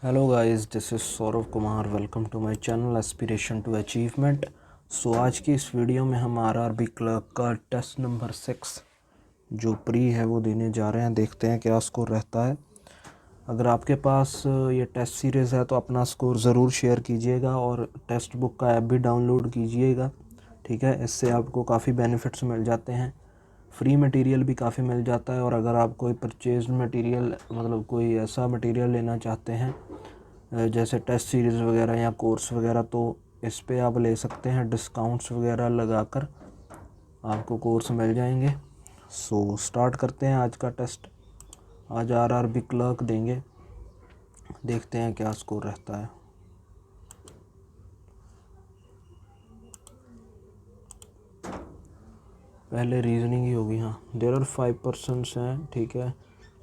Hello guys, this is Saurabh Kumar. Welcome to my channel aspiration to achievement. So आज की इस video में हम आरआरबी क्लर्क का टेस्ट नंबर 6 जो प्री है वो देने जा रहे हैं। देखते हैं क्या स्कोर रहता है। अगर आपके पास ये टेस्ट सीरीज़ है तो अपना स्कोर ज़रूर शेयर कीजिएगा और टेस्ट बुक का ऐप भी डाउनलोड कीजिएगा, ठीक है। इससे आपको काफ़ी बेनिफिट्स मिल जाते हैं, फ्री मटेरियल भी काफ़ी मिल जाता है। और अगर आप कोई परचेज मटेरियल मतलब कोई ऐसा मटेरियल लेना चाहते हैं जैसे टेस्ट सीरीज़ वगैरह या कोर्स वगैरह, तो इस पे आप ले सकते हैं। डिस्काउंट्स वगैरह लगाकर आपको कोर्स मिल जाएंगे। सो स्टार्ट करते हैं आज का टेस्ट। आज आरआरबी क्लर्क देंगे, देखते हैं क्या स्कोर रहता है। पहले रीजनिंग ही होगी। हाँ, देयर आर 5 पर्सन्स हैं, ठीक है,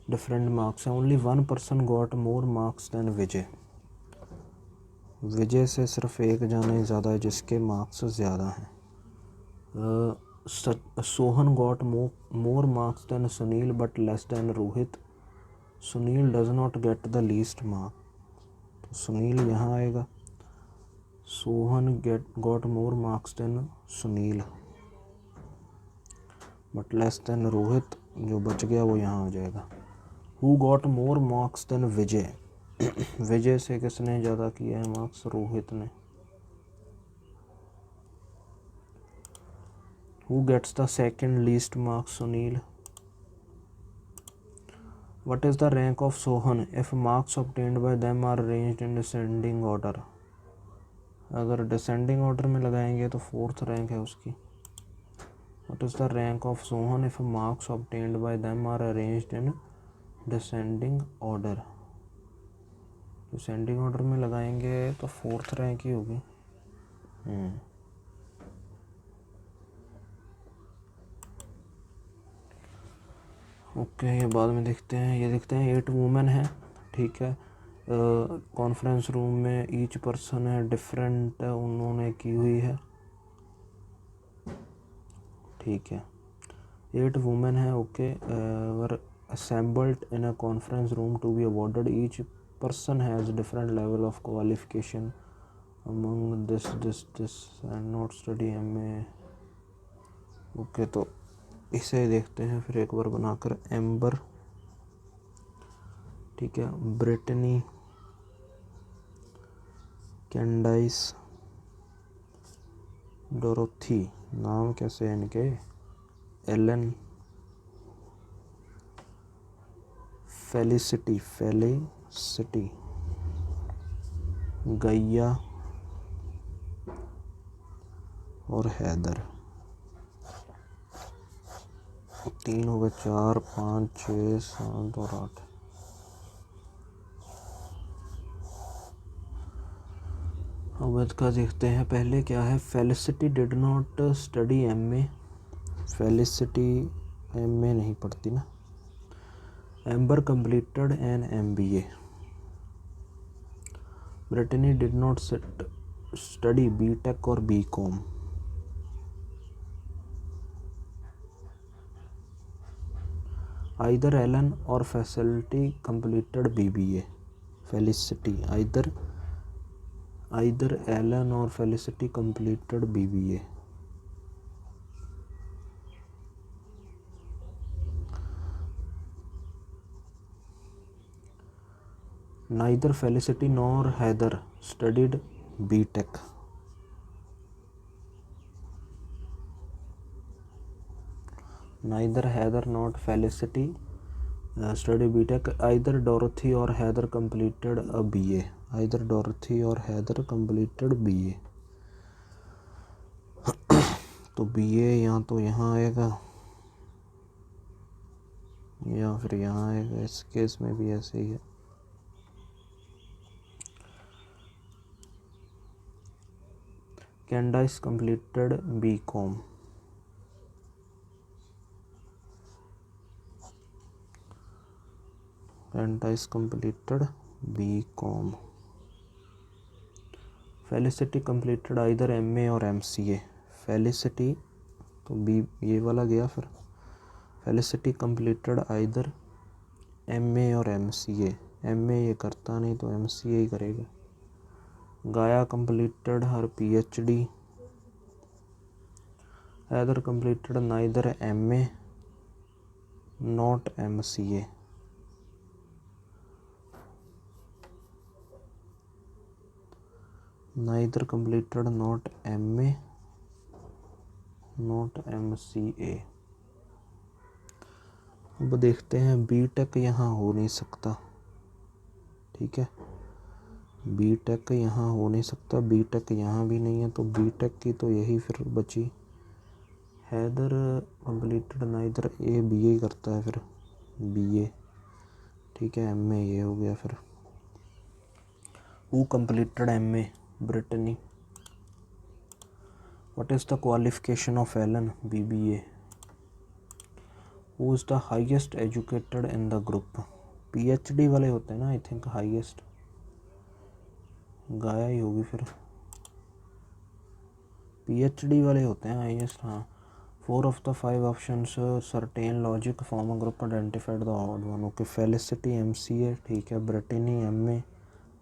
डिफरेंट मार्क्स हैं। Only 1 person got more marks than Vijay. Vijay से सिर्फ एक जाने ज़्यादा है जिसके मार्क्स ज़्यादा हैं। Sohan got more marks than Sunil but less than Rohit. Sunil does not get the least mark, तो सुनील यहाँ आएगा। Sohan got more marks than Sunil but less than Rohit, जो बच गया वो यहाँ आ जाएगा। Who got more marks than Vijay. Vijay से किसने ज़्यादा किए हैं मार्क्स? रोहित ने। Who gets the second least marks? Sunil. What is the rank of Sohan if marks obtained by them are arranged in descending order? अगर डिसेंडिंग ऑर्डर में लगाएंगे तो 4th रैंक है उसकी। What is the rank of Sohan if marks obtained by them are arranged in descending order? Descending order में लगाएंगे तो 4th rank ही होगी। ओके, ये बाद में देखते हैं। ये देखते हैं 8 वुमेन है, ठीक है। कॉन्फ्रेंस रूम में ईच पर्सन है डिफरेंट, उन्होंने की हुई है, ठीक है। 8 वुमेन है, okay. Were assembled in a conference room to be awarded. Each person has different level of qualification among this and not study MA। Okay, तो इसे देखते हैं फिर एक बार बनाकर। एम्बर, ठीक है। ब्रिटनी, कैंडाइस, डोरोथी, नाम कैसे हैं इनके? एलन, फेलिसिटी, गैया और हैदर। 3 हो गए, 4, 5, 6, 7 और 8। अब इसका देखते हैं पहले क्या है। Felicity did not study MA। Felicity MA नहीं पढ़ती ना। Amber completed an MBA। Brittany did not study BTech और BCom। आइदर एलन और Felicity completed BBA। Felicity either Alan और Felicity completed BBA। Neither Felicity nor Heather studied BTech। Neither Heather nor Felicity studied BTech। Either Dorothy or Heather completed a BA। Either Dorothy or Heather completed BA। तो BA या तो यहाँ आएगा या फिर यहाँ आएगा। इस केस में भी ऐसे ही है। Candice completed BCom। Candice completed BCom। Felicity completed either MA और MCA। Felicity तो बी ये वाला गया फिर। Felicity completed either MA और MCA। MA ये करता नहीं तो MCA ही करेगा। गाया completed her PhD, Heather completed neither MA not MCA। neither completed not MA not MCA। अब देखते हैं B.Tech यहाँ हो नहीं सकता, ठीक है, B.Tech यहाँ हो नहीं सकता, B.Tech यहाँ भी नहीं है, तो B.Tech की तो यही फिर बची। Either completed neither A BA करता है फिर BA, ठीक है, MA ये हो गया फिर। Who completed MA Brittany. What is the qualification of Alan BBA। Who is the highest educated in the group. PhD वाले होते हैं ना आई थिंक हाईएस्ट, गाया ही होगी फिर, PhD वाले होते हैं हाईएस्ट। हाँ, 4 of the 5 options certain logic form a group identified the odd one। Okay, felicity MCA, ठीक है, ब्रिटनी MA,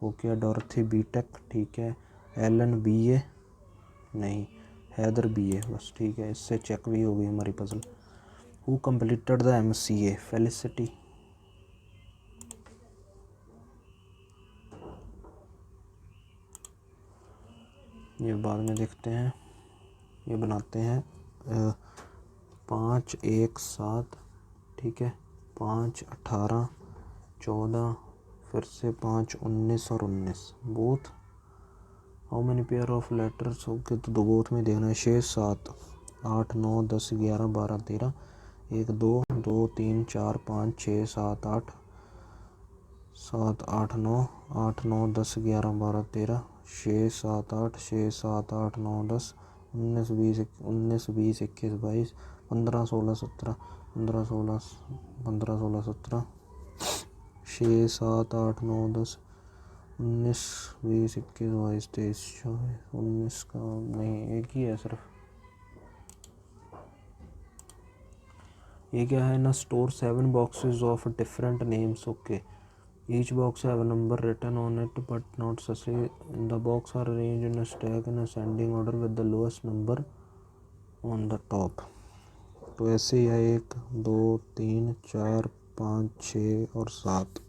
ओके, डॉर्थी B.Tech, ठीक है, एलन BA नहीं, हैदर BA, बस ठीक है, इससे चेक भी हो गई हमारी puzzle. Who completed the MCA, felicity. ये बाद में देखते हैं, ये बनाते हैं 5 1 7, ठीक है, 5 18 14, फिर से 5 19 और 19। Both how many pair of letters, okay, तो दो बोथ में देखना है। 6 7 8 9 10 11 12 13, 1 2 2 3 4 5 6 7 8 7 8 9 8 9 10 11 12 13, 6 7 8 6 7 8 9 10 19 20 19 20 21 22 15 16 17 15 16 15 16 17 6 7 8 9 10 19 20 21 22 23 24 19 का नहीं, एक ही है सिर्फ। ये क्या है ना, store 7 boxes of different names, okay, each box have a number written on it but not necessarily in the box are arranged in a stack in ascending order with the lowest number on the top। तो ऐसे ही है 1 2 3 4 5 6 और 7।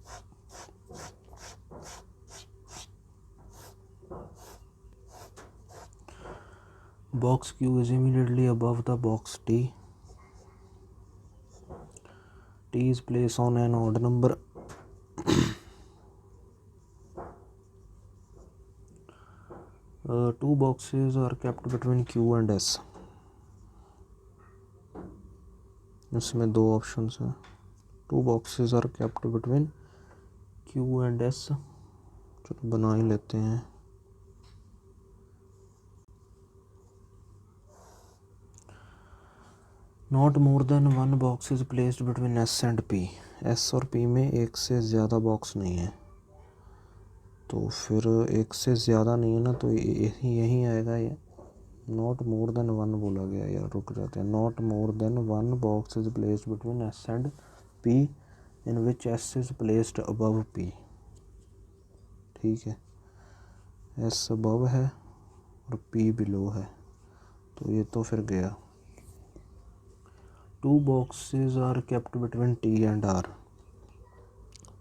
box Q is immediately above the box T। T is placed on an odd number। Two boxes are kept between Q and S। इसमें दो options हैं। Two boxes are kept between Q and S। चलो बना ही लेते हैं। Not more than 1 box is placed between S and P। S और P में एक से ज़्यादा बॉक्स नहीं है, तो फिर एक से ज़्यादा नहीं है ना, तो यही आएगा। ये नॉट मोर देन 1 बोला गया यार, रुक जाते हैं। Not more than 1 box is placed between S and P in which S is placed above P। ठीक है, S अबव है और P बिलो है, तो ये तो फिर गया। 2 boxes are kept between T and R।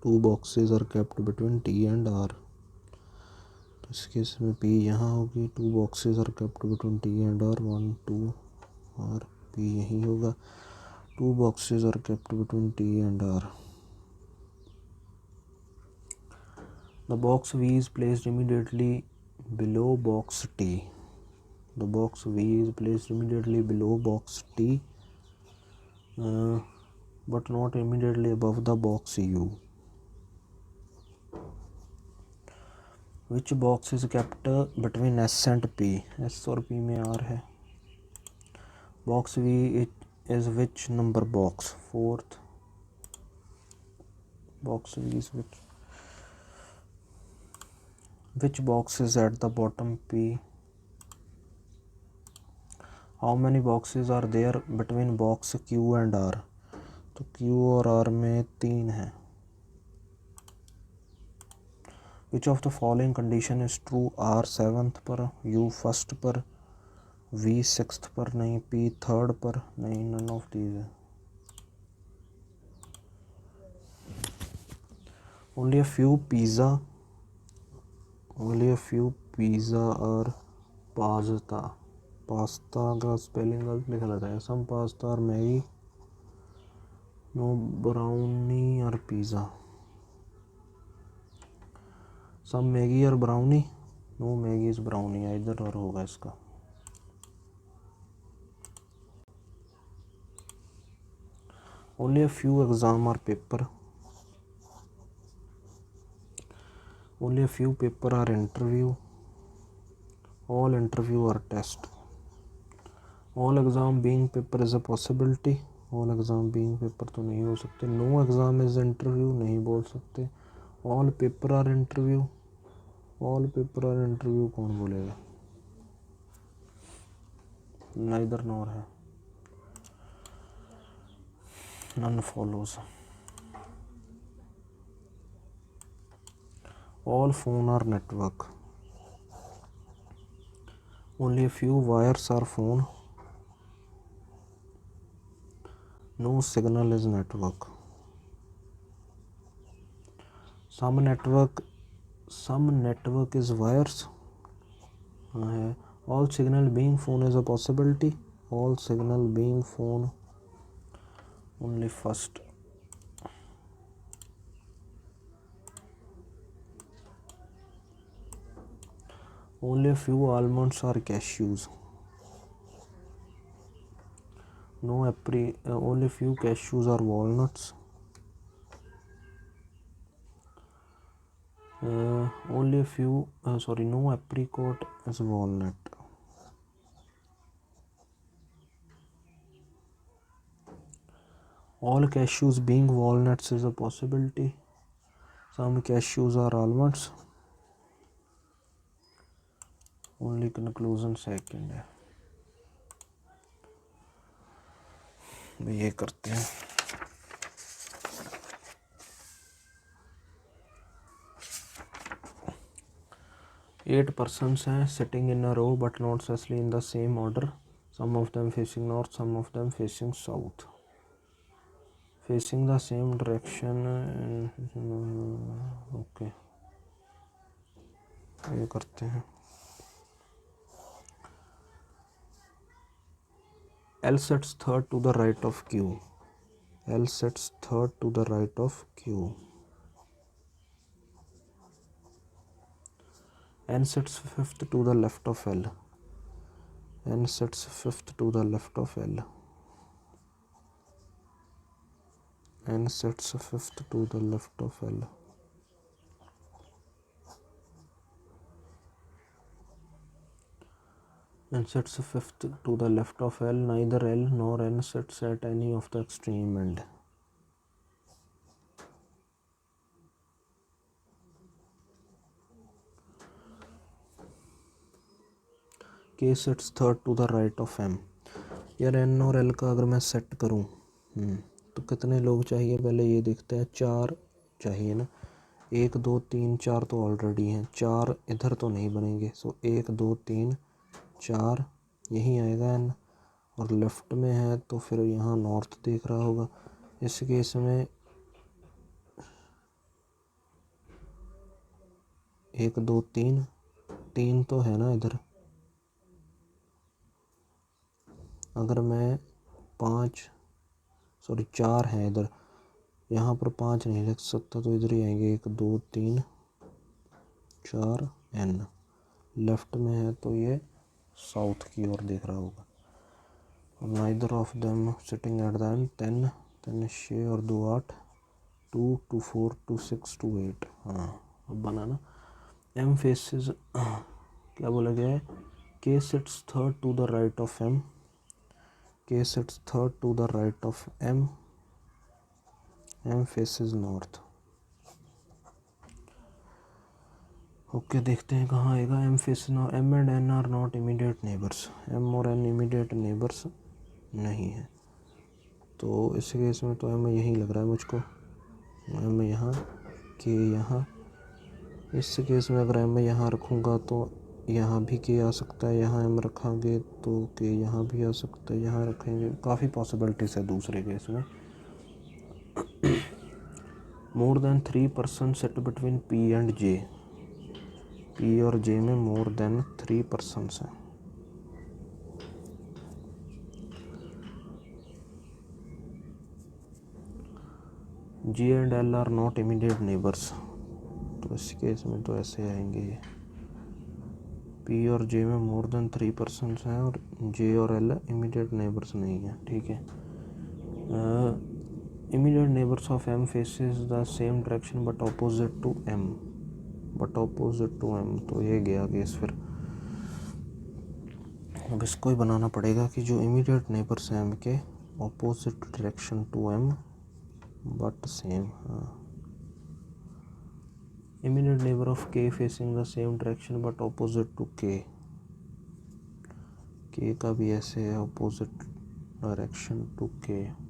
2 boxes are kept between T and R। तो इस केस में P यहाँ होगी। 2 boxes are kept between T and R, 1 2 और P यही होगा। 2 boxes are kept between T and R। The box V is placed immediately below box T। The box V is placed immediately below box T, but not immediately above the box U। Which box is kept between S and P? S और P में R है। Box V is which number box? 4th। Box V is which box is at the bottom P? How many boxes are there between box Q and R? तो Q और R में 3 है। Which of the following condition is true, R seventh पर, U first पर, V sixth पर नहीं, P third पर नहीं, नन ऑफ दीज है। ओनली अ फ्यू पिज़्ज़ा और पास्ता का स्पेलिंग गलत लिखा रहता है। सम पास्ता और मैगी, नो ब्राउनी और पिज़्ज़ा। सम मैगी और brownie, no Maggi is brownie, इधर और होगा इसका। ओनली अ फ्यू एग्जाम और paper, only a few paper are interview, all interview are test. All exam being paper is a possibility, all exam being paper तो नहीं हो सकते। No exam is interview नहीं बोल सकते। All paper are interview, all paper are interview कौन बोलेगा, neither nor है, none follows. All phone are network, only a few wires are phone, no signal is network. Some network is wires है। All signal being phone is a possibility, all signal being phone only first. ओनली a few almonds are cashews, no only few cashews are walnuts, only a few no apricot is walnut। all cashews being walnuts is a possibility, some cashews are almonds, only conclusion second है। ये करते हैं। 8 persons हैं sitting in a row but not necessarily in the same order, some of them facing north, some of them facing south, facing the same direction, okay ये करते हैं। L sits third to the right of Q, L sits third to the right of Q, N sits fifth to the left of L, N sits fifth to the left of L, N sits fifth to the left of L, N sits fifth to the left of L, neither L nor N sits at any of the extreme end. K sits third to the right of M। यार N और L का अगर मैं set करूँ तो कितने लोग चाहिए, पहले ये देखते हैं। 4 चाहिए ना, 1 2 3 4 तो ऑलरेडी हैं, 4 इधर तो नहीं बनेंगे। सो 1 2 3 4 यहीं आएगा N, और लेफ़्ट में है तो फिर यहाँ नॉर्थ देख रहा होगा। इस केस में 1 2 3 तो है ना इधर। अगर मैं 4 हैं इधर, यहाँ पर 5 नहीं लिख सकता तो इधर ही आएंगे 1 2 3 4 N। लेफ़्ट में है तो ये साउथ की ओर देख रहा होगा। Neither of them sitting at the end. 10 6 और 2 8, 2 2 4 2 6 2 8। हाँ अब बना ना। M फेसेस क्या बोला गया है, K sits third to the right of M, K sits third to the right of M, M faces north। Okay देखते हैं कहाँ आएगा। M faces north, M and N are not immediate neighbors, M और N immediate neighbors नहीं है, तो इस case में तो M यहीं लग रहा है मुझको। M यहाँ, K यहाँ, इस केस में अगर एम यहाँ रखूँगा तो यहाँ भी के आ सकता है, यहाँ एम रखेंगे तो के यहाँ भी आ सकता है, यहाँ रखेंगे, काफ़ी पॉसिबिलिटीज़ है दूसरे केस में। More than 3 person sit between P and J, P और जे में मोर देन 3 पर्सनस हैं। G and L are not immediate neighbours, तो इस केस में तो ऐसे आएंगे ये, पी और जे में मोर देन 3 पर्सनस हैं और जे और एल इमीडिएट नेबर्स नहीं है, ठीक है। Immediate neighbours of M faces the same direction but opposite to M, तो ये गया केस फिर। अब इसको ही बनाना पड़ेगा कि जो इमीडिएट नेबर्स हैं एम के opposite direction to M but same, हाँ। Immediate neighbour of K facing the same direction but opposite to K का भी ऐसे है, opposite direction to K.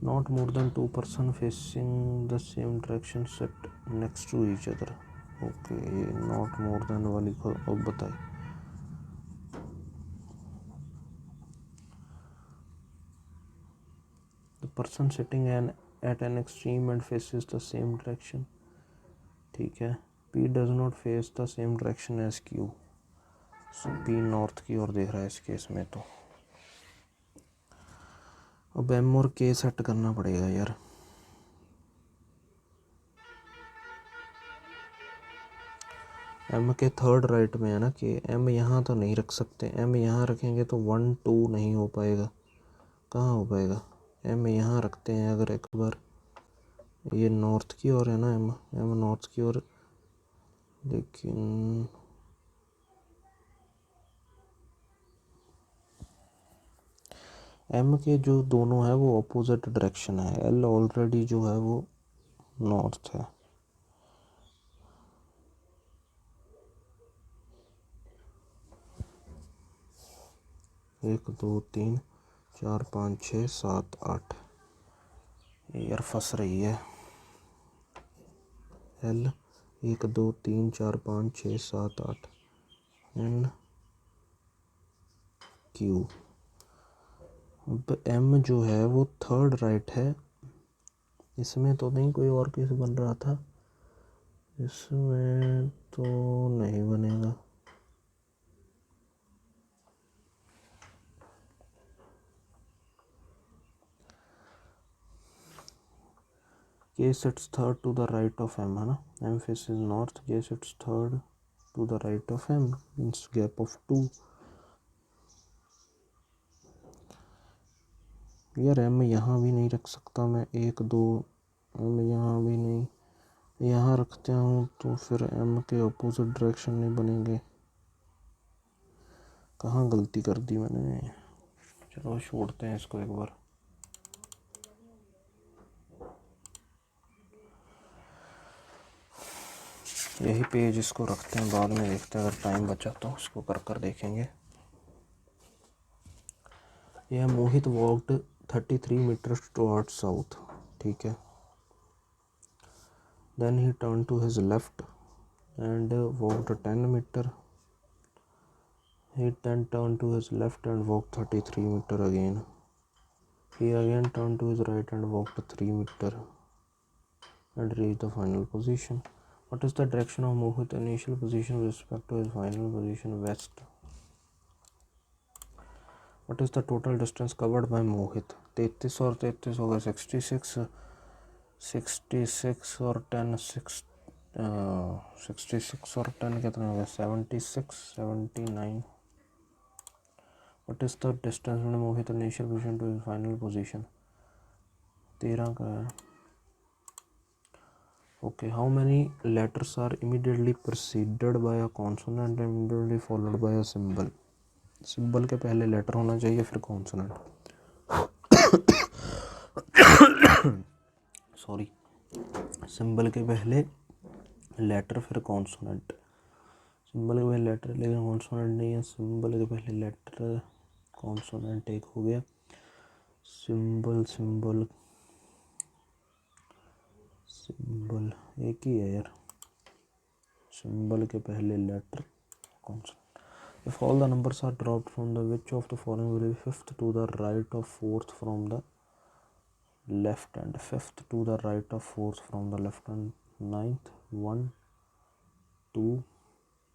Not more than 2 person facing the same direction sit next to each other. Okay, ये not more than वाली को अब बताए। The person sitting at an extreme end faces the same direction, ठीक है। P does not face the same direction as Q, so P north की ओर देख रहा है इस केस में। तो अब एम और के सेट करना पड़ेगा यार। एम के थर्ड राइट में है ना कि एम यहाँ तो नहीं रख सकते, एम यहाँ रखेंगे तो 1 2 नहीं हो पाएगा, कहाँ हो पाएगा। एम यहाँ रखते हैं अगर एक बार, ये नॉर्थ की ओर है ना, एम नॉर्थ की ओर, लेकिन एम के जो दोनों है वो अपोजिट डायरेक्शन है, एल ऑलरेडी जो है वो नॉर्थ है। एक दो तीन चार पाँच छः सात आठ, यार फंस रही है। L 1 2 3 4 5 6 7 8, N Q. अब एम जो है वो थर्ड राइट है, इसमें तो नहीं कोई और केस बन रहा था, इसमें तो नहीं बनेगा। K sits third to the right of M है ना, M faces north, K sits third to the right of M, means gap of 2। यार एम यहाँ भी नहीं रख सकता मैं, 1 2, एम यहाँ भी नहीं, यहाँ रखते हूँ तो फिर एम के अपोजिट डायरेक्शन नहीं बनेंगे। कहाँ गलती कर दी मैंने, चलो छोड़ते हैं इसको एक बार। यही पेज इसको रखते हैं, बाद में देखते हैं, अगर टाइम बचा तो उसको कर कर देखेंगे। यह Mohit walked 33 metres toward south, ठीक है। Then he turned to his left and walked 10 metre. He then turned to his left and walked 33 meter again. He again turned to his right and walked 3 meter and reached the final position. What is the direction of Mohit's initial position with respect to his final position? West. What is the total distance covered by Mohit? 33 और 33 होगा 66, 66 और 10 66 और 10 कितना होगा 76, 79. What is the distance from Mohit initial position to his final position? 13 का है। Okay, how many letters are immediately preceded by a consonant and immediately followed by a symbol? Symbol के पहले लेटर होना चाहिए फिर कॉन्सोनेंट। सॉरी, सिंबल के पहले letter फिर कॉन्सोनेंट, सिंबल के पहले लेटर लेकिन कॉन्सोनेंट नहीं है, सिंबल के पहले लेटर कॉन्सोनेंट एक हो गया। सिंबल सिंबल सिंबल एक ही है यार, सिंबल के पहले लेटर कौन सा? If all the numbers are dropped from the which of the following will be fifth to the right of fourth from the left hand? Fifth to the right of fourth from the left hand. Ninth, 1 2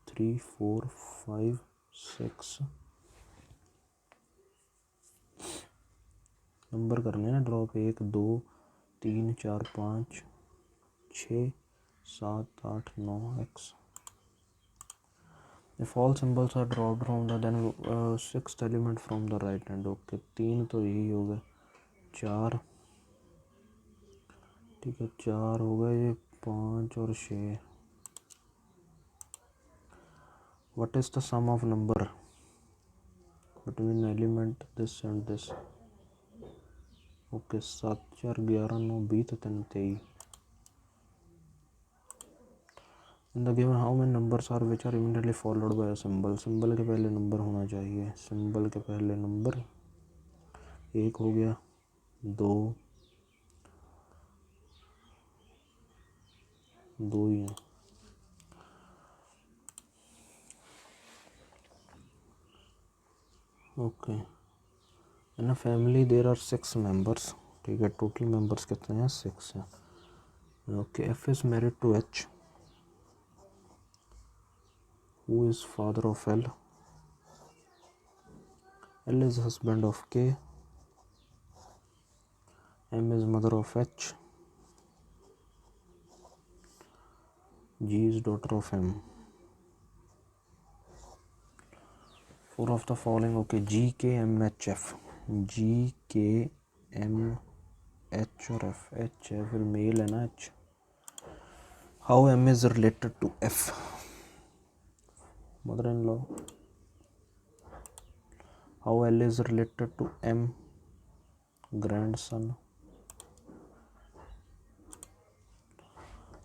3 4 5 6 number करने हैं drop 1 2 3 4 5 6 7 8 9 x. If all symbols are dropped from the then sixth element from the right hand. Okay 3 तो यही हो गया, 4 ठीक है, 4 हो गए, ये 5 और 6. What is the sum of number between element this and this? Okay 7 4 11 9 20 3 23. In the given how many numbers are which are immediately followed by a symbol? Symbol के पहले नंबर होना चाहिए. सिंबल के पहले नंबर 1 हो गया, 2 ही है. Okay in a family there are 6 members. ठीक है, टोटल मेंबर्स कितने हैं? 6 हैं. Okay F is married to H. Who is father of L? L is husband of K. M is mother of H. G is daughter of M. 4 of the following. Okay, G, K, M, H, F. G, K, M, H और F. H है, फिर mail है ना H. How M is related to F? Mother-in-law. How L is related to M? Grandson.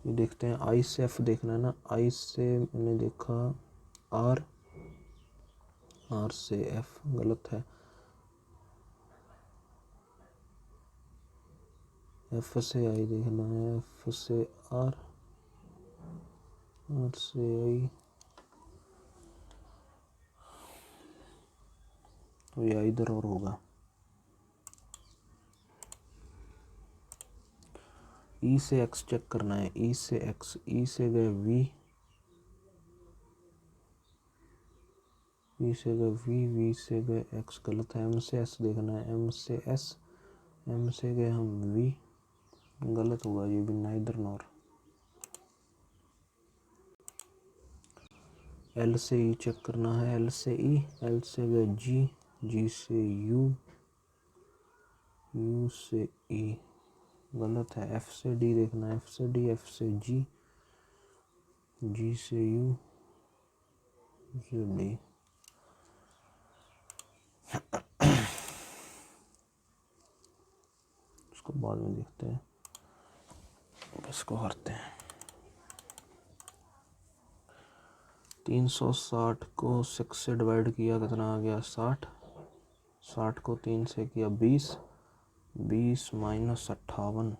ये देखते हैं, I से F देखना है ना. I से मैंने देखा R, R से F गलत है. F से I देखना है, F से R, R से I, तो ये इधर और होगा. E से X चेक करना है. E से X, E से गए V, E से गए V, V से गए X गलत है. M से S देखना है, M से S, M से गए हम V गलत होगा, ये भी नाइदर नॉर. L से E चेक करना है, L से E, L से गए G, G से U, U से E गलत है. F से D देखना है, F से D, F से G, G से U, से D. इसको बाद में देखते हैं, इसको करते हैं. 360 को 6 से डिवाइड किया, कितना आ गया? 60. 60 को 3 से किया 20, 20 माइनस 58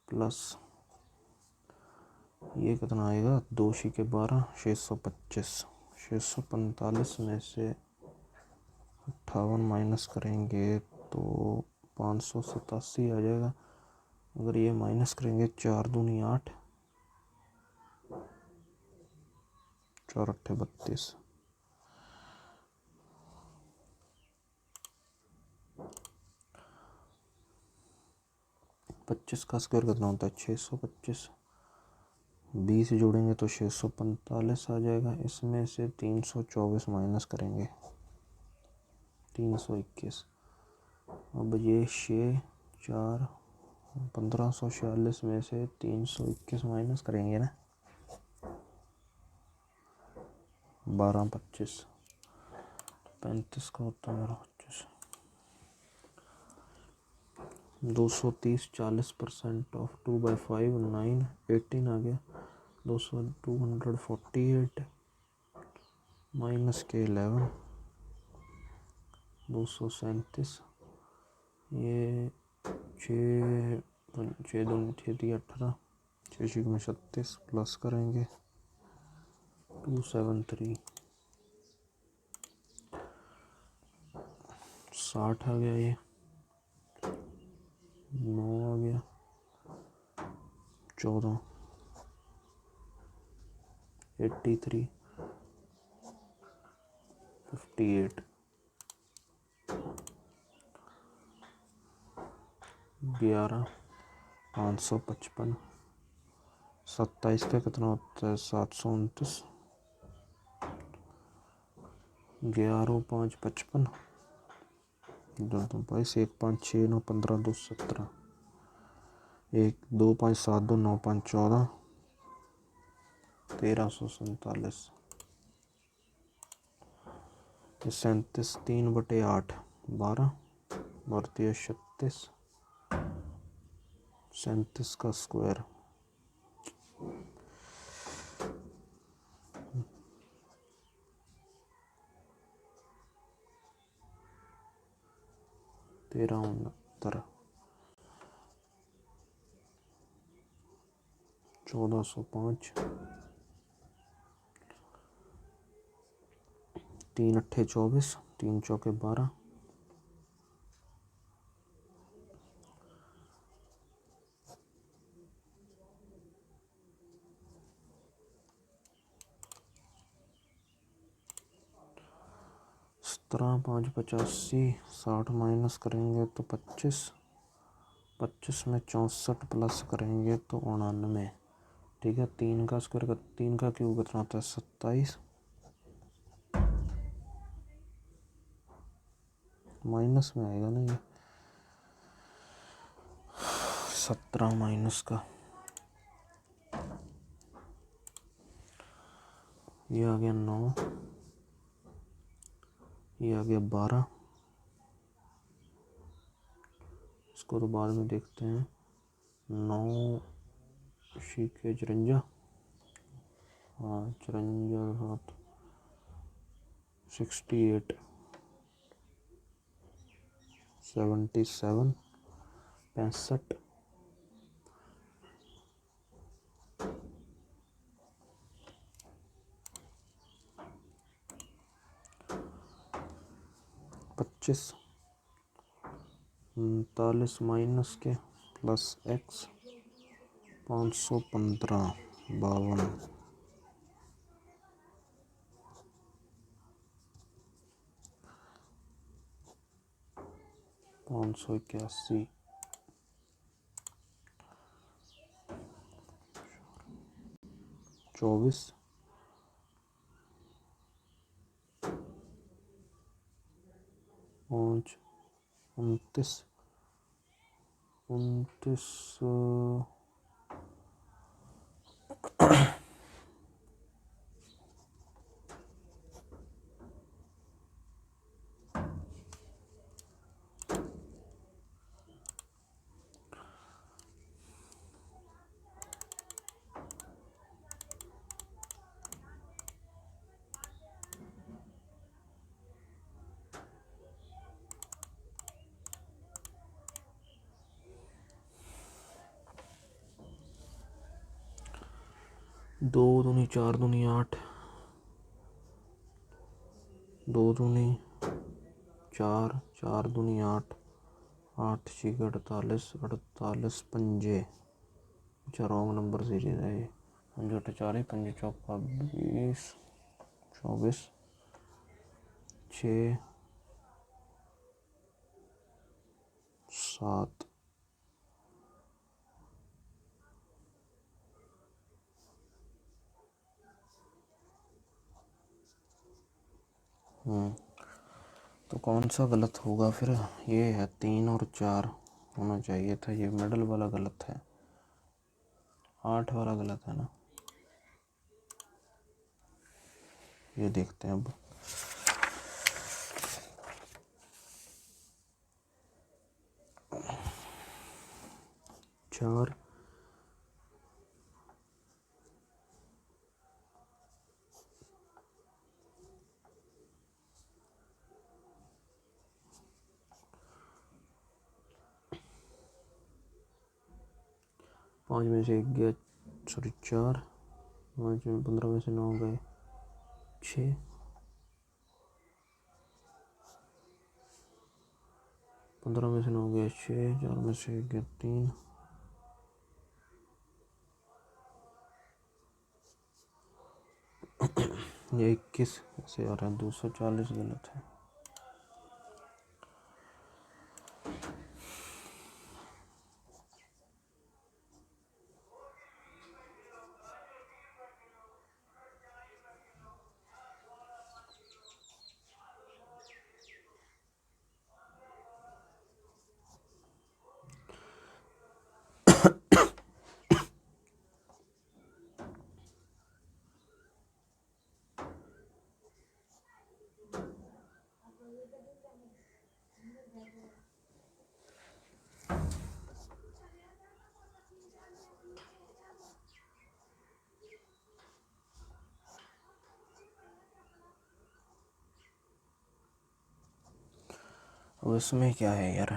प्लस ये कितना आएगा? 2 शी के 12, 625. 645 में से 58 माइनस करेंगे तो 587 आ जाएगा. अगर ये माइनस करेंगे, 4 दूनी 8, 4 8 32. पच्चीस का स्क्वायर कितना होता है? 625. 20 जोड़ेंगे तो 645 आ जाएगा. इसमें से 324 माइनस करेंगे, 321. अब ये 6 4 1546 में से 321 माइनस करेंगे ना, 12 25, 35 का होता है मेरा 25. 230 40% ऑफ 2/5 9 18 आ गया. 248 माइनस के 11, 237. ये 6 2 6 18, 6 में 36 प्लस करेंगे 273 60 आ गया, ये 9 आ गया 14 83 58 11 555 27 का कितना होता है 729 11 5 55 2 2 22 1 5 6 9 15 2 17 1 2 5 7 2 9 5 14 1347 37 3/8 12 भारतीय 36 37 का स्क्वायर 1369 1405 3 अट्ठे 24 3 चौके 12 17 5 85 60 माइनस करेंगे तो 25 25 में 64 प्लस करेंगे तो 99। ठीक है, 3 का स्क्वायर का 3 का क्यूब कितना होता है 27 माइनस में आएगा ना ये 17 माइनस का ये आ गया 9 ये आ गया 12 इसको तो बाद में देखते हैं 9 के 54 हाँ 54 68 77 65 25 39 माइनस के प्लस एक्स 515 52 581 24 5 29 29 2 दूनी 4 दूनी 8 2 दूनी 4 4 दूनी 8 8 6 48 48 पंजे अच्छा रॉन्ग नंबर सीरीज है ये 5 8 4 5 चौका 20 24 6 7 तो कौन सा गलत होगा फिर ये है 3 और 4 होना चाहिए था, ये मिडल वाला गलत है 8 वाला गलत है ना, ये देखते हैं अब 4 5 में से 1 गया सॉरी 4, 15 में से 9 गए 6, 15 में से 9 गए 6, 4 में से 1 गया 3, ये 21 से आ रहा है 240 गलत है। अब इसमें क्या है यार,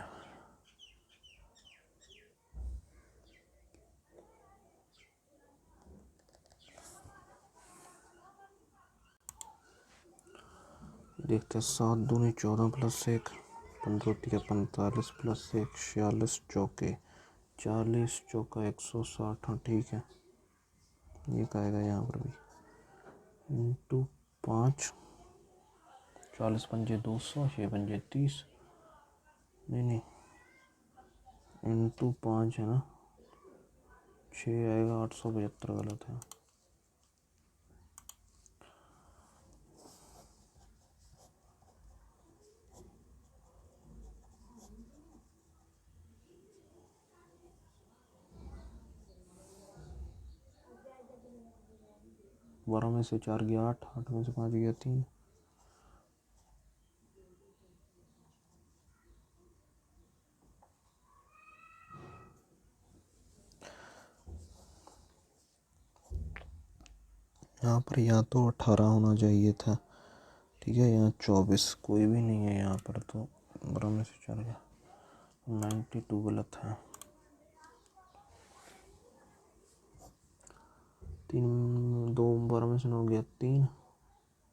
देखते हैं। 7 दूनी 14 प्लस 1 15 तिया 45 प्लस 1 46 चौके 40 चौका 160। हाँ ठीक है, ये कहेगा यहाँ पर भी इंटू 5, 40 पंजे 200, 6 पंजे 30, नहीं इंटू 5 है ना, 6 आएगा 875 गलत है। बारह में से 4 गया 8, 8 में से 5 गया 3, यहाँ पर या तो 18 होना चाहिए था, ठीक है, यहाँ 24 कोई भी नहीं है यहाँ पर, तो 12 में से 4 गया 92 गलत है। 3 2 12 में से 9 गया 3,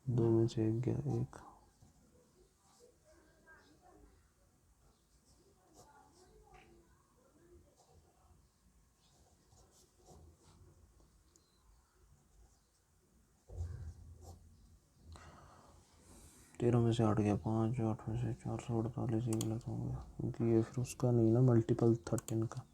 2 में से 1 गया 1, तेरह में से 8 गया 5, 8 में से 448 ही गलत हो गया, क्योंकि ये फिर उसका नहीं ना, मल्टीपल 13 का।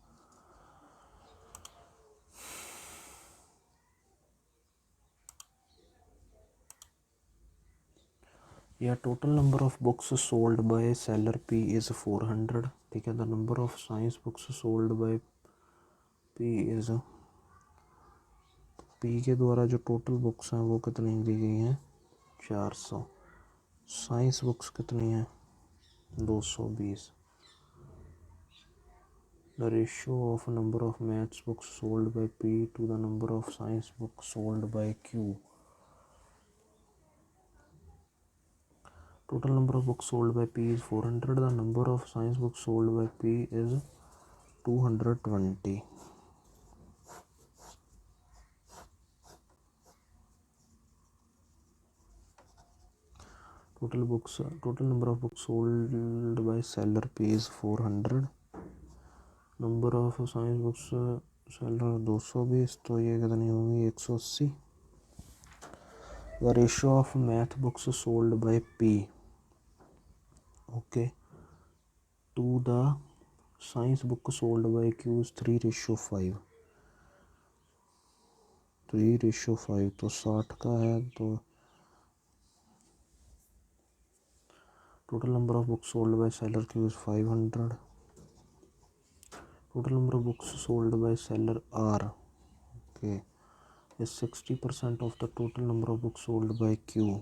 या total number of books sold by seller P is 400, ठीक है। The number of science books sold by P is, P के द्वारा जो टोटल बुक्स हैं वो कितनी दी गई हैं 400, साइंस बुक्स कितनी हैं 220। The ratio of number of maths books sold by P to the number of science books sold by Q. Total number of books sold by P is 400. The number of science books sold by P is 220. Total number of books sold by seller P is 400. Number of science books seller 220, तो ये कितनी होंगी 180। The ratio of math books sold by P, okay, to the science book sold by Q is 3:5, 3:5, तो 60 का है। तो total number of books sold by seller Q is 500. Total number of books sold by seller R, okay, is 60% of the total number of books sold by Q.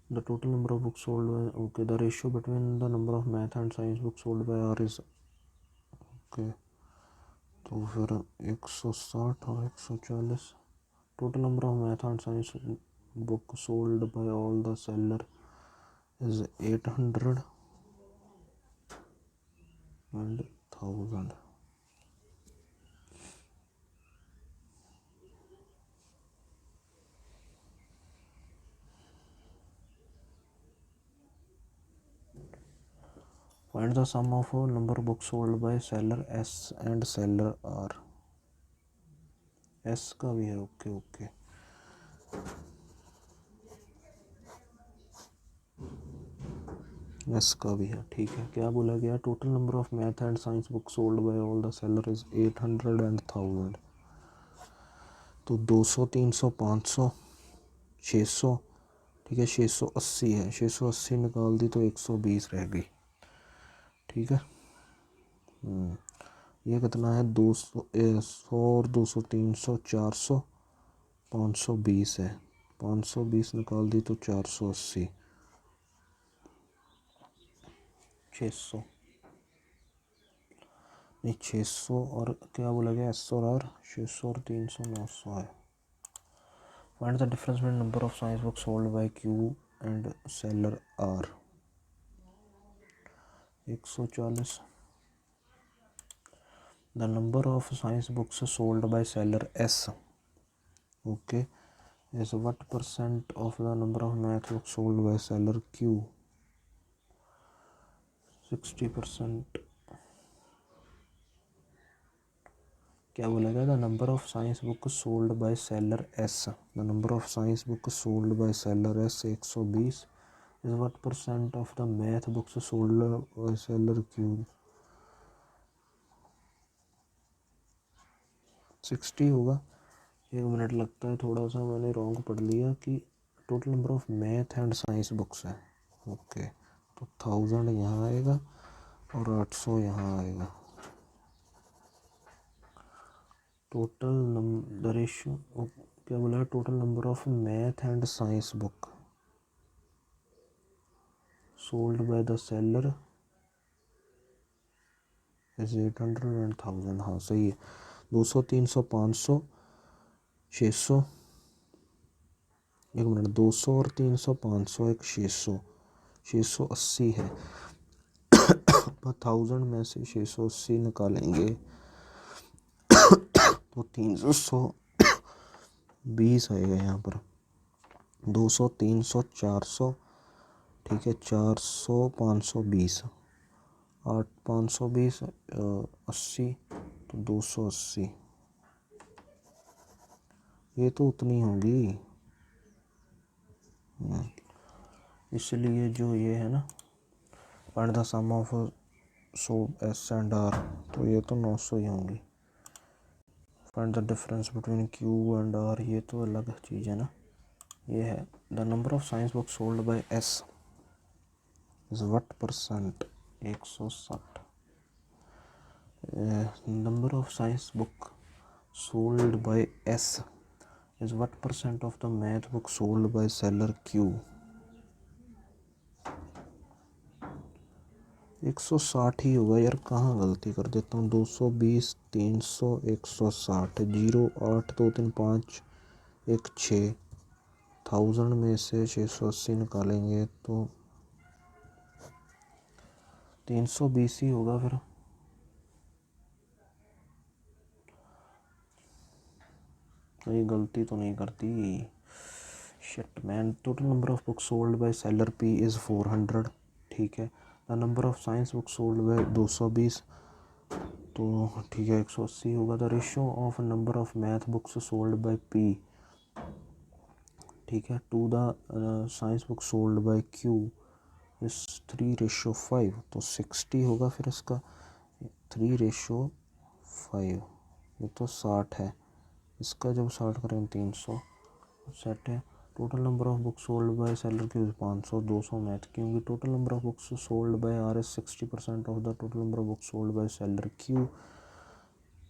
The total number of books sold by, okay, the ratio between the number of math and science books sold by R is, okay, तो फिर 160 और 140। Total number of math and science book sold by all the seller is 800 and 1000। Find the sum of a number book sold by seller S and seller R। S का भी है, okay okay. S का भी है, ठीक है। क्या बोला गया? Total number of math and science book sold bye all the seller is 800 and 1000। तो 200, 300, 500, 600, ठीक है। 680 है, 680 निकाल दी तो 120 रह गई, ठीक है। ये कितना है? 200, 100 और 200, 300, 400, 520 है। 520 निकाल दी तो 480, 600 नहीं, 600 और क्या बोला गया? एस और आर। 600 और 300, 900 है। Find the difference between number of science book sold by Q and seller R. 140। The number of science books sold by seller S, okay, is what percent of the number of math books sold by seller Q? 60%। क्या बोलेगा? The number of science book sold by seller S, the number of science book sold by seller S 120 is what percent of the math books sold by seller Q? 60 होगा। 1 minute लगता है थोड़ा सा, मैंने wrong पढ़ लिया कि total number of math and science books है, ओके। तो 1000 यहाँ आएगा और 800 यहाँ आएगा। टोटल द रेशियो, क्या बोला है? Total number of math and science book sold by the seller is 800 and 1000। हाँ सही है। 200, 300, 500, 600, 1 मिनट, 200 और 300, 500, एक 600, 680 है। 1000 में से 680 निकालेंगे तो 320 आएगा यहाँ पर। 200, 300, 400, ठीक है। 400, 520, 520, 80, तो 280। ये तो उतनी होगी, इसलिए जो ये है ना, फाइंड द सम ऑफ सो एस एंड आर, तो ये तो 900 ही होंगी। Find the difference between Q and R, ये तो अलग चीज़ है ना। ये है the number of science book sold by S is what percent? 160। Number of science book sold by S is what percent of the math book sold by seller Q? 160 ही होगा यार, कहाँ गलती कर देता हूँ। 220, 300, 160, 0, 8, 2, 3, 5, 1, 6। 1000 में से 680 निकालेंगे तो 320 ही होगा फिर। कोई गलती तो नहीं करती। Shit man. Total number of book sold by seller P is 400, ठीक है। The number of science book sold by 220, तो ठीक है 180 होगा। The ratio of number of math books sold by P, ठीक है, to the science book sold by Q is 3:5, तो 60 होगा फिर इसका। 3:5, ये तो 60 है। इसका जब 60 करें 300 सेट है। Total number of book sold by seller Q 500, 200 math, क्योंकि total number of books sold by R is 60% of the total number of book sold by seller Q.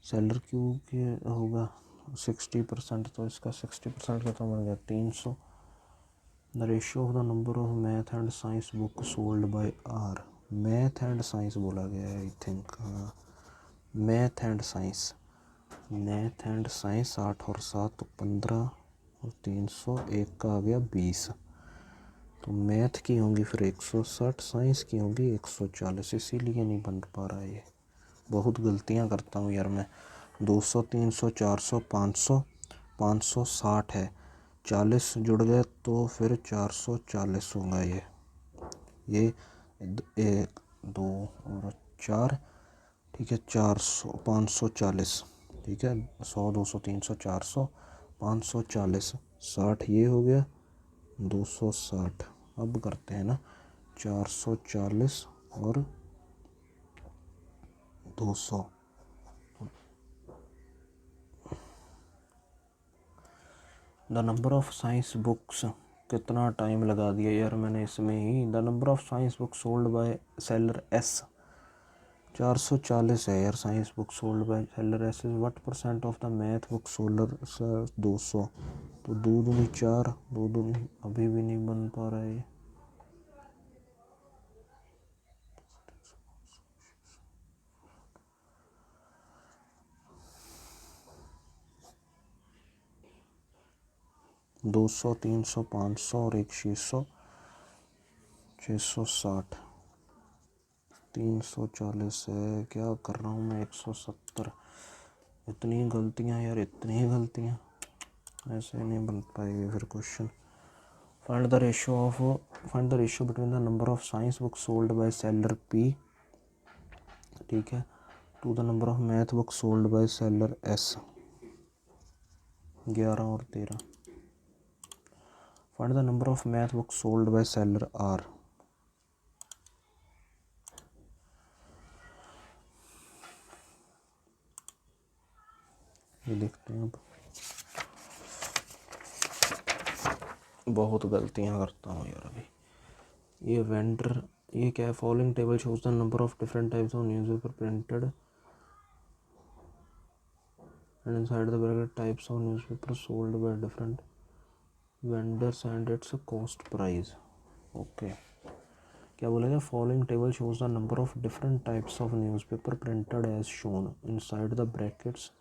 Seller Q के होगा 60%, तो इसका 60% का तो बन गया 300। The ratio of the number of math and science book sold by R, math and science बोला गया है आई थिंक। हाँ, math and science, math and science 8 और 7 तो 15 और 300, एक का आ गया 20। तो मैथ की होंगी फिर 160, साइंस की होंगी 140, इसीलिए नहीं बन पा रहा है ये। बहुत गलतियाँ करता हूँ यार मैं। 200, 300, 400, 500, 560 है, 40 जुड़ गए तो फिर 440 होगा ये 1, 2 और 4, ठीक है, 400, 540, ठीक है, 100, 200, 300, 400, 540, 60 ये हो गया, 260। अब करते हैं ना 440 और 200। The number of science books, कितना टाइम लगा दिया यार मैंने इसमें ही। The number of science book sold by seller S, 440 है यार science book sold by seller S is what percent of the math book sold sir 200, तो 2 दूनी 4, 2 दूनी, अभी भी नहीं बन पा रहा है ये। दो सौ, 300, 500 और एक 600, 660, 340 है, क्या कर रहा हूँ मैं, 170। इतनी गलतियाँ यार, इतनी गलतियाँ, ऐसे नहीं बन पाएगी फिर question. Find the ratio between the number of science book sold by seller P, ठीक है, to the number of math book sold by seller S, 11 और 13। Find the number of math book sold by seller R, ये देखते हैं। अब बहुत गलतियाँ करता हूँ यार अभी। ये वेंडर, ये क्या है, following table shows the number of different types of newspaper printed and inside the bracket types of newspaper sold by different vendors and its cost price. Okay, क्या बोलेगा, following table shows the number of different types of newspaper printed as shown inside the brackets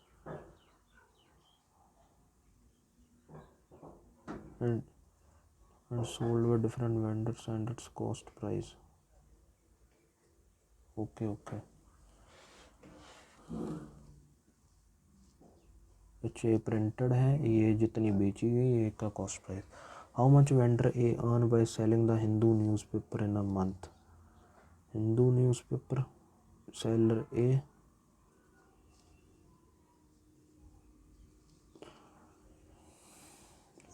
and sold by different vendors and its cost price। Okay okay, अच्छा ये printed है, ये जितनी बेची गई ये का cost price. How much vendor A earn by selling the Hindu newspaper in a month, Hindu newspaper seller A,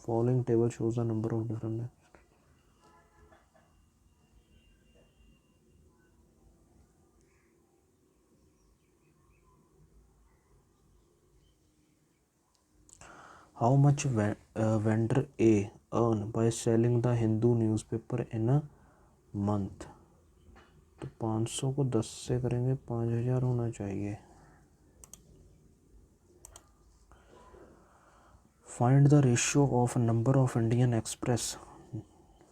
following table shows the number of different. How much vendor A earn by selling the Hindu newspaper in a month, तो 500 को 10 से करेंगे, 5000 होना चाहिए। Find the ratio of number of Indian express,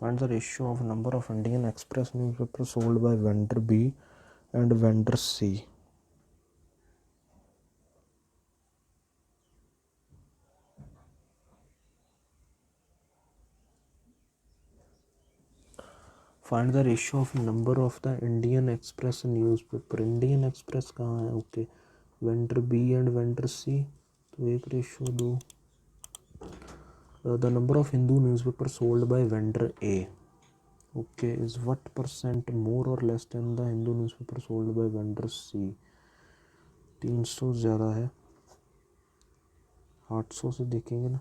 find the ratio of number of Indian Express newspaper sold by vendor B and vendor C। find the ratio of number of the Indian Express newspaper, Indian Express कहाँ है, okay, vendor B and vendor C, तो एक ratio दो। the number of Hindu newspaper sold by vendor A, okay, is what percent more or less than the Hindu newspaper sold by vendor C। 300 ज़्यादा है, 800 से देखेंगे ना,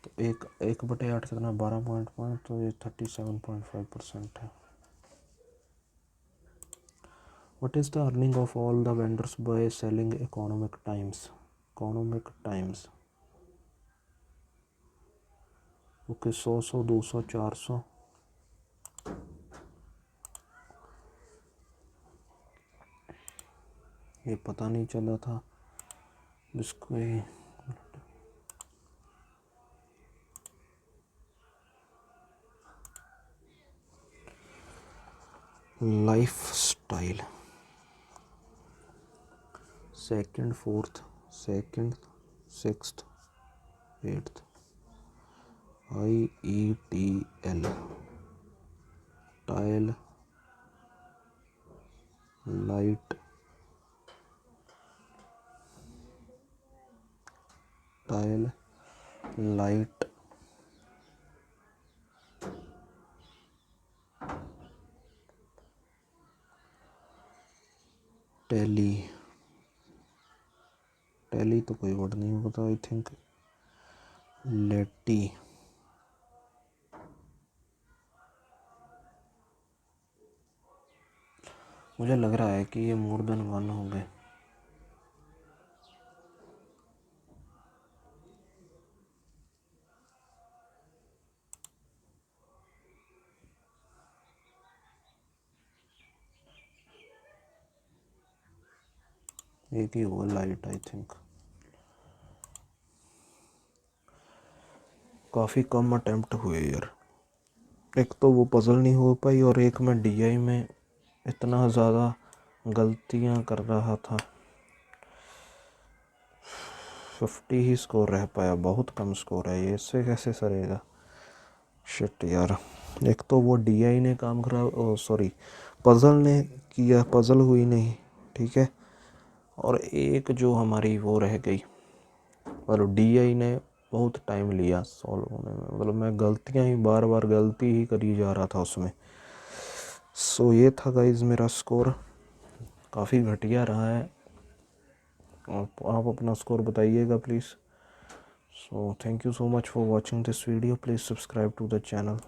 तो 1/8 कितना, 12.5, तो ये 37.5% है। What is the earning of all the vendors by selling Economic Times? Economic Times, okay, 100, 200, 400, ये पता नहीं चला था इसको ही। Life style, second, fourth, second, sixth, eighth, IETL, tile, light, tile light tally tally तो कोई वर्ड नहीं होता आई थिंक। लेटी मुझे लग रहा है कि ये मोर देन वन हो गए। एक ही होगा लाइट आई थिंक। काफ़ी कम अटेम्प्ट हुए यार। एक तो वो पजल नहीं हो पाई और एक मैं डीआई में इतना ज़्यादा गलतियां कर रहा था। 50 ही स्कोर रह पाया, बहुत कम स्कोर है ये, इससे कैसे सरेगा। शिट यार, एक तो वो डीआई ने काम खराब, सॉरी पजल ने किया, पजल हुई नहीं ठीक है, और एक जो हमारी वो रह गई, मतलब डीआई ने बहुत टाइम लिया सॉल्व होने में, मतलब मैं गलतियां ही बार बार गलती ही करी जा रहा था उसमें। सो ये था गाइज मेरा स्कोर, काफ़ी घटिया रहा है। आप अपना स्कोर बताइएगा please. So thank you so much for watching this video, please subscribe to the channel.